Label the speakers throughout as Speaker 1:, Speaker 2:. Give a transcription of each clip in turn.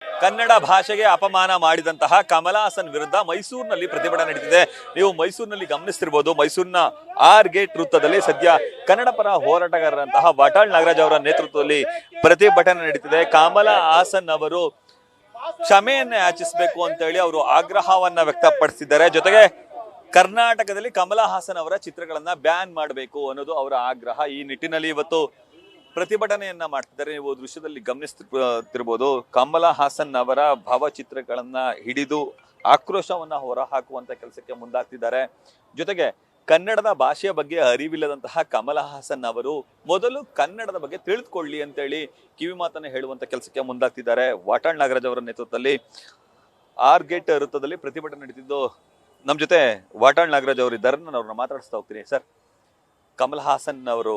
Speaker 1: ಕನ್ನಡ ಭಾಷೆಗೆ ಅಪಮಾನ ಮಾಡಿದಂತಹ ಕಮಲ್ ಹಾಸನ್ ವಿರುದ್ಧ ಮೈಸೂರಿನಲ್ಲಿ ಪ್ರತಿಭಟನೆ ನಡೀತಿದೆ. ನೀವು ಮೈಸೂರಿನಲ್ಲಿ ಗಮನಿಸ್ತಿರ್ಬೋದು. ಮೈಸೂರಿನ ಆರ್ ಗೇಟ್ ವೃತ್ತದಲ್ಲಿ ಸದ್ಯ ಕನ್ನಡ ಪರ ಹೋರಾಟಗಾರರಂತಹ ವಾಟಾಳ್ ನಾಗರಾಜ್ ಅವರ ನೇತೃತ್ವದಲ್ಲಿ ಪ್ರತಿಭಟನೆ ನಡೀತಿದೆ. ಕಮಲ್ ಹಾಸನ್ ಅವರು ಕ್ಷಮೆಯನ್ನ ಯಾಚಿಸಬೇಕು ಅಂತ ಹೇಳಿ ಅವರು ಆಗ್ರಹವನ್ನ ವ್ಯಕ್ತಪಡಿಸಿದ್ದಾರೆ. ಜೊತೆಗೆ ಕರ್ನಾಟಕದಲ್ಲಿ ಕಮಲ್ ಹಾಸನ್ ಅವರ ಚಿತ್ರಗಳನ್ನ ಬ್ಯಾನ್ ಮಾಡಬೇಕು ಅನ್ನೋದು ಅವರ ಆಗ್ರಹ. ಈ ನಿಟ್ಟಿನಲ್ಲಿ ಇವತ್ತು ಪ್ರತಿಭಟನೆಯನ್ನ ಮಾಡ್ತಿದ್ದಾರೆ. ನೀವು ದೃಶ್ಯದಲ್ಲಿ ಗಮನಿಸ್ತಿರ್ಬೋದು. ಕಮಲ್ ಹಾಸನ್ ಅವರ ಭಾವಚಿತ್ರಗಳನ್ನ ಹಿಡಿದು ಆಕ್ರೋಶವನ್ನ ಹೊರಹಾಕುವಂತ ಕೆಲಸಕ್ಕೆ ಮುಂದಾಗ್ತಿದ್ದಾರೆ. ಜೊತೆಗೆ ಕನ್ನಡದ ಭಾಷೆಯ ಬಗ್ಗೆ ಅರಿವಿಲ್ಲದಂತಹ ಕಮಲ್ ಹಾಸನ್ ಅವರು ಮೊದಲು ಕನ್ನಡದ ಬಗ್ಗೆ ತಿಳಿದುಕೊಳ್ಳಿ ಅಂತೇಳಿ ಕಿವಿ ಮಾತನ್ನ ಹೇಳುವಂತ ಕೆಲಸಕ್ಕೆ ಮುಂದಾಗ್ತಿದ್ದಾರೆ. ವಾಟಾಳ್ ನಾಗರಾಜ್ ಅವರ ನೇತೃತ್ವದಲ್ಲಿ ಆರ್ ಗೇಟ್ ವೃತ್ತದಲ್ಲಿ ಪ್ರತಿಭಟನೆ ನಡೀತಿದ್ದು ನಮ್ಮ ಜೊತೆ ವಾಟಾಳ್ ನಾಗರಾಜ್ ಅವರು ಇದ್ದಾರೆ. ನಾನು ಅವ್ರನ್ನ ಮಾತಾಡಿಸ್ತಾ ಹೋಗ್ತೀನಿ. ಸರ್, ಕಮಲ್ ಹಾಸನ್ ಅವರು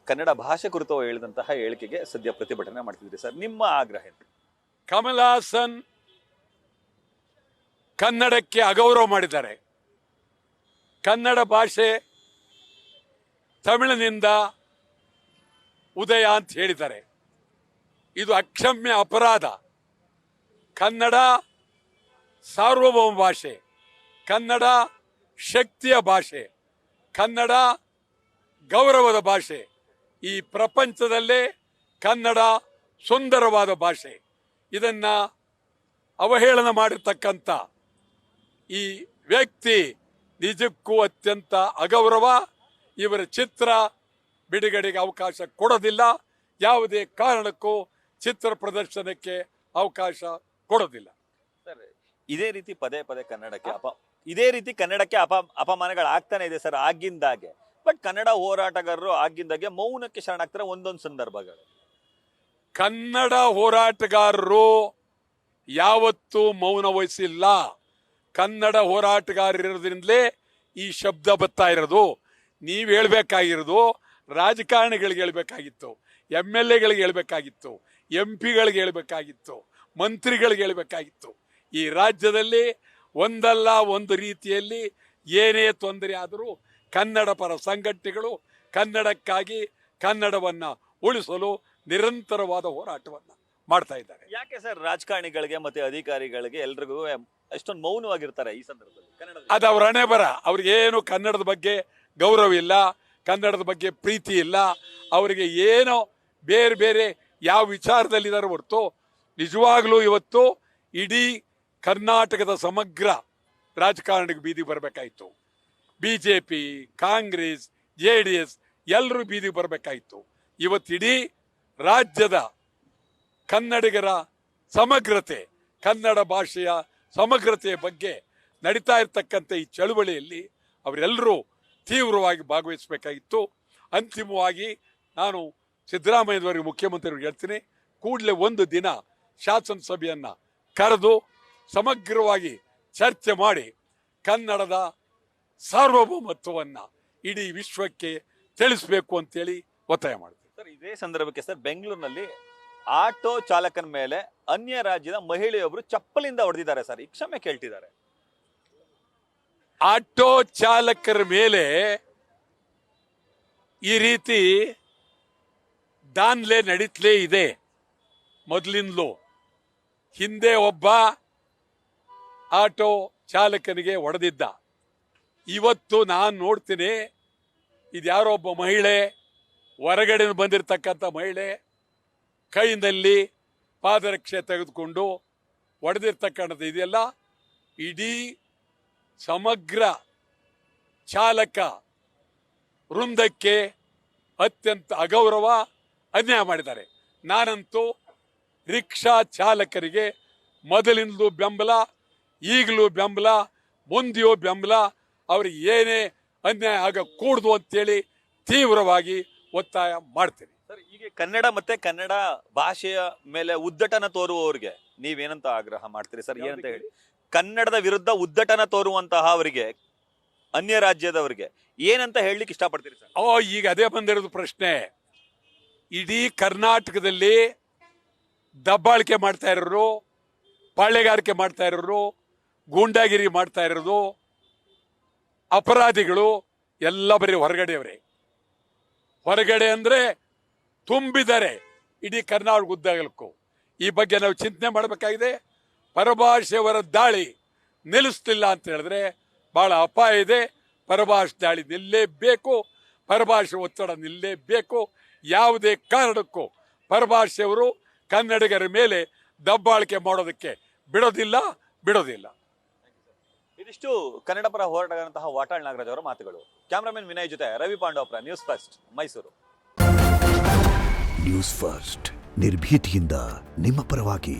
Speaker 1: ಕನ್ನಡ ಭಾಷೆ ಕುರಿತು ಹೇಳಿದಂತಹ ಹೇಳಿಕೆಗೆ ಸದ್ಯ ಪ್ರತಿಭಟನೆ ಮಾಡ್ತಿದ್ರಿ ಸರ್, ನಿಮ್ಮ ಆಗ್ರಹ ಏನು?
Speaker 2: ಕಮಲ್ ಹಾಸನ್ ಕನ್ನಡಕ್ಕೆ ಅಗೌರವ ಮಾಡಿದ್ದಾರೆ. ಕನ್ನಡ ಭಾಷೆ ತಮಿಳಿನಿಂದ ಉದಯ ಅಂತ ಹೇಳಿದ್ದಾರೆ. ಇದು ಅಕ್ಷಮ್ಯ ಅಪರಾಧ. ಕನ್ನಡ ಸಾರ್ವಭೌಮ ಭಾಷೆ, ಕನ್ನಡ ಶಕ್ತಿಯ ಭಾಷೆ, ಕನ್ನಡ ಗೌರವದ ಭಾಷೆ. ಈ ಪ್ರಪಂಚದಲ್ಲೇ ಕನ್ನಡ ಸುಂದರವಾದ ಭಾಷೆ. ಇದನ್ನ ಅವಹೇಳನ ಮಾಡಿರ್ತಕ್ಕಂಥ ಈ ವ್ಯಕ್ತಿ ನಿಜಕ್ಕೂ ಅತ್ಯಂತ ಅಗೌರವ. ಇವರ ಚಿತ್ರ ಬಿಡುಗಡೆಗೆ ಅವಕಾಶ ಕೊಡೋದಿಲ್ಲ. ಯಾವುದೇ ಕಾರಣಕ್ಕೂ ಚಿತ್ರ ಪ್ರದರ್ಶನಕ್ಕೆ ಅವಕಾಶ ಕೊಡೋದಿಲ್ಲ.
Speaker 1: ಸರ್, ಇದೇ ರೀತಿ ಪದೇ ಪದೇ ಕನ್ನಡಕ್ಕೆ ಅಪಮಾನಗಳಾಗ್ತಾನೆ ಇದೆ ಸರ್ ಆಗಿಂದಾಗೆ. ಬಟ್ ಕನ್ನಡ ಹೋರಾಟಗಾರರು ಆಗಿಂದಾಗೆ ಮೌನಕ್ಕೆ ಶರಣಾಗ್ತಾರೆ ಒಂದೊಂದು ಸಂದರ್ಭಗಳು.
Speaker 2: ಕನ್ನಡ ಹೋರಾಟಗಾರರು ಯಾವತ್ತೂ ಮೌನ ವಹಿಸಿಲ್ಲ. ಕನ್ನಡ ಹೋರಾಟಗಾರರಿರೋದ್ರಿಂದಲೇ ಈ ಶಬ್ದ ಬರ್ತಾ ಇರೋದು. ನೀವು ಹೇಳ್ಬೇಕಾಗಿರೋದು ರಾಜಕಾರಣಿಗಳಿಗೆ ಹೇಳ್ಬೇಕಾಗಿತ್ತು, MLA ಗಳಿಗೆ ಹೇಳ್ಬೇಕಾಗಿತ್ತು, MP ಗಳಿಗೆ ಹೇಳ್ಬೇಕಾಗಿತ್ತು, ಮಂತ್ರಿಗಳಿಗೆ ಹೇಳ್ಬೇಕಾಗಿತ್ತು. ಈ ರಾಜ್ಯದಲ್ಲಿ ಒಂದಲ್ಲ ಒಂದು ರೀತಿಯಲ್ಲಿ ಏನೇ ತೊಂದರೆ ಆದರೂ ಕನ್ನಡ ಪರ ಸಂಘಟನೆಗಳು ಕನ್ನಡಕ್ಕಾಗಿ ಕನ್ನಡವನ್ನ ಉಳಿಸಲು ನಿರಂತರವಾದ ಹೋರಾಟವನ್ನ ಮಾಡ್ತಾ ಇದ್ದಾರೆ.
Speaker 1: ಯಾಕೆ ಸರ್ ರಾಜಕಾರಣಿಗಳಿಗೆ ಮತ್ತೆ ಅಧಿಕಾರಿಗಳಿಗೆ ಎಲ್ರಿಗೂ ಎಷ್ಟೊಂದು ಮೌನವಾಗಿರ್ತಾರೆ ಈ ಸಂದರ್ಭದಲ್ಲಿ?
Speaker 2: ಅದು ಅವ್ರ ಹಣೆ ಬರ. ಅವ್ರಿಗೇನು ಕನ್ನಡದ ಬಗ್ಗೆ ಗೌರವ ಇಲ್ಲ, ಕನ್ನಡದ ಬಗ್ಗೆ ಪ್ರೀತಿ ಇಲ್ಲ. ಅವರಿಗೆ ಏನೋ ಬೇರೆ ಬೇರೆ ಯಾವ ವಿಚಾರದಲ್ಲಿದ್ದಾರೆ ಹೊರತು ನಿಜವಾಗ್ಲೂ ಇವತ್ತು ಇಡೀ ಕರ್ನಾಟಕದ ಸಮಗ್ರ ರಾಜಕಾರಣಿಗೆ ಬೀದಿಗೆ ಬರಬೇಕಾಯಿತು. BJP, ಕಾಂಗ್ರೆಸ್, JDS ಎಲ್ಲರೂ ಬೀದಿಗೆ ಬರಬೇಕಾಯಿತು. ಇವತ್ತಿಡೀ ರಾಜ್ಯದ ಕನ್ನಡಿಗರ ಸಮಗ್ರತೆ, ಕನ್ನಡ ಭಾಷೆಯ ಸಮಗ್ರತೆಯ ಬಗ್ಗೆ ನಡೀತಾ ಇರ್ತಕ್ಕಂಥ ಈ ಚಳುವಳಿಯಲ್ಲಿ ಅವರೆಲ್ಲರೂ ತೀವ್ರವಾಗಿ ಭಾಗವಹಿಸಬೇಕಾಗಿತ್ತು. ಅಂತಿಮವಾಗಿ ನಾನು ಸಿದ್ದರಾಮಯ್ಯನವರಿಗೆ, ಮುಖ್ಯಮಂತ್ರಿಯವರಿಗೆ ಹೇಳ್ತೀನಿ, ಕೂಡಲೇ ಒಂದು ದಿನ ಶಾಸನಸಭೆಯನ್ನ ಕರೆದು ಸಮಗ್ರವಾಗಿ ಚರ್ಚೆ ಮಾಡಿ ಕನ್ನಡದ ಸಾರ್ವಭೌಮತ್ವವನ್ನ ಇಡೀ ವಿಶ್ವಕ್ಕೆ ತಿಳಿಸಬೇಕು ಅಂತೇಳಿ ಒತ್ತಾಯ ಮಾಡಿದೆ.
Speaker 1: ಸರ್, ಇದೇ ಸಂದರ್ಭಕ್ಕೆ ಸರ್ ಬೆಂಗಳೂರಿನಲ್ಲಿ ಆಟೋ ಚಾಲಕನ ಮೇಲೆ ಅನ್ಯ ರಾಜ್ಯದ ಮಹಿಳೆಯೊಬ್ಬರು ಚಪ್ಪಲಿಂದ ಹೊಡೆದಿದ್ದಾರೆ ಸರ್. ಈ ಕ್ಷಮೆ ಕೇಳ್ತಿದ್ದಾರೆ.
Speaker 2: ಆಟೋ ಚಾಲಕರ ಮೇಲೆ ಈ ರೀತಿ ದಾನ್ಲೆ ನಡೀತ್ಲೇ ಇದೆ ಮೊದಲಿಂದಲೂ. ಹಿಂದೆ ಒಬ್ಬ ಆಟೋ ಚಾಲಕನಿಗೆ ಹೊಡೆದಿದ್ದ. ಇವತ್ತು ನಾನು ನೋಡ್ತೀನಿ, ಇದ್ಯಾರೋ ಒಬ್ಬ ಮಹಿಳೆ, ಹೊರಗಡೆ ಬಂದಿರತಕ್ಕಂಥ ಮಹಿಳೆ ಕೈನಲ್ಲಿ ಪಾದರಕ್ಷೆ ತೆಗೆದುಕೊಂಡು ಹೊಡೆದಿರ್ತಕ್ಕಂಥದ್ದು ಇದೆಯಲ್ಲ, ಇಡೀ ಸಮಗ್ರ ಚಾಲಕ ವೃಂದಕ್ಕೆ ಅತ್ಯಂತ ಅಗೌರವ, ಅನ್ಯಾಯ ಮಾಡಿದ್ದಾರೆ. ನಾನಂತೂ ರಿಕ್ಷಾ ಚಾಲಕರಿಗೆ ಮೊದಲಿಂದಲೂ ಬೆಂಬಲ, ಈಗಲೂ ಬೆಂಬಲ, ಮುಂದೆಯೂ ಬೆಂಬಲ. ಅವ್ರಿಗೆ ಏನೇ ಅನ್ಯಾಯ ಆಗಕೂಡದು ಅಂತೇಳಿ ತೀವ್ರವಾಗಿ ಒತ್ತಾಯ ಮಾಡ್ತೀನಿ.
Speaker 1: ಸರ್, ಈಗ ಕನ್ನಡ ಮತ್ತೆ ಕನ್ನಡ ಭಾಷೆಯ ಮೇಲೆ ಉದ್ದಟನ ತೋರುವವರಿಗೆ ನೀವೇನಂತ ಆಗ್ರಹ ಮಾಡ್ತೀರಿ ಸರ್? ಏನಂತ ಹೇಳಿ? ಕನ್ನಡದ ವಿರುದ್ಧ ಉದ್ದಟನ ತೋರುವಂತಹ ಅವರಿಗೆ, ಅನ್ಯ ರಾಜ್ಯದವರಿಗೆ ಏನಂತ ಹೇಳಲಿಕ್ಕೆ ಇಷ್ಟಪಡ್ತೀರಿ ಸರ್?
Speaker 2: ಈಗ ಅದೇ ಬಂದಿರೋದು ಪ್ರಶ್ನೆ. ಇಡೀ ಕರ್ನಾಟಕದಲ್ಲಿ ದಬ್ಬಾಳಿಕೆ ಮಾಡ್ತಾ ಇರೋರು, ಪಾಳ್ಯಗಾರಿಕೆ ಮಾಡ್ತಾ ಇರೋರು, ಗೂಂಡಾಗಿರಿ ಮಾಡ್ತಾ ಇರೋದು, ಅಪರಾಧಿಗಳು ಎಲ್ಲ ಬರೀ ಹೊರಗಡೆಯವರೇ. ಹೊರಗಡೆ ಅಂದ್ರೆ ತುಂಬಿದ್ದಾರೆ ಇಡೀ ಕರ್ನಾಟಕ ಉದ್ದಗಲಕ್ಕೂ. ಈ ಬಗ್ಗೆ ನಾವು ಚಿಂತನೆ ಮಾಡಬೇಕಾಗಿದೆ. ಪರಭಾಷೆಯವರ ದಾಳಿ ನಿಲ್ಲಿಸ್ತಿಲ್ಲ ಅಂತ ಹೇಳಿದ್ರೆ ಬಹಳ ಅಪಾಯ ಇದೆ. ಪರಭಾಷೆ ದಾಳಿ ನಿಲ್ಲೇಬೇಕು, ಪರಭಾಷೆ ಒತ್ತಡ ನಿಲ್ಲೇಬೇಕು. ಯಾವುದೇ ಕಾರಣಕ್ಕೂ ಪರಭಾಷೆಯವರು ಕನ್ನಡಿಗರ ಮೇಲೆ ದಬ್ಬಾಳಿಕೆ ಮಾಡೋದಕ್ಕೆ ಬಿಡೋದಿಲ್ಲ.
Speaker 1: ಇದಿಷ್ಟು ಕನ್ನಡ ಪರ ಹೋರಾಟಗಾರಂತಹ ವಾಟಾಳ್ ನಾಗರಾಜ್ ಅವರ ಮಾತುಗಳು. ಕ್ಯಾಮರಾಮನ್ ವಿನಯ್ ಜೊತೆ Ravi Pandavapura, news first, Mysuru.
Speaker 3: News first ನಿರ್ಭೀತಿಯಿಂದ ನಿಮ್ಮ ಪರವಾಗಿ.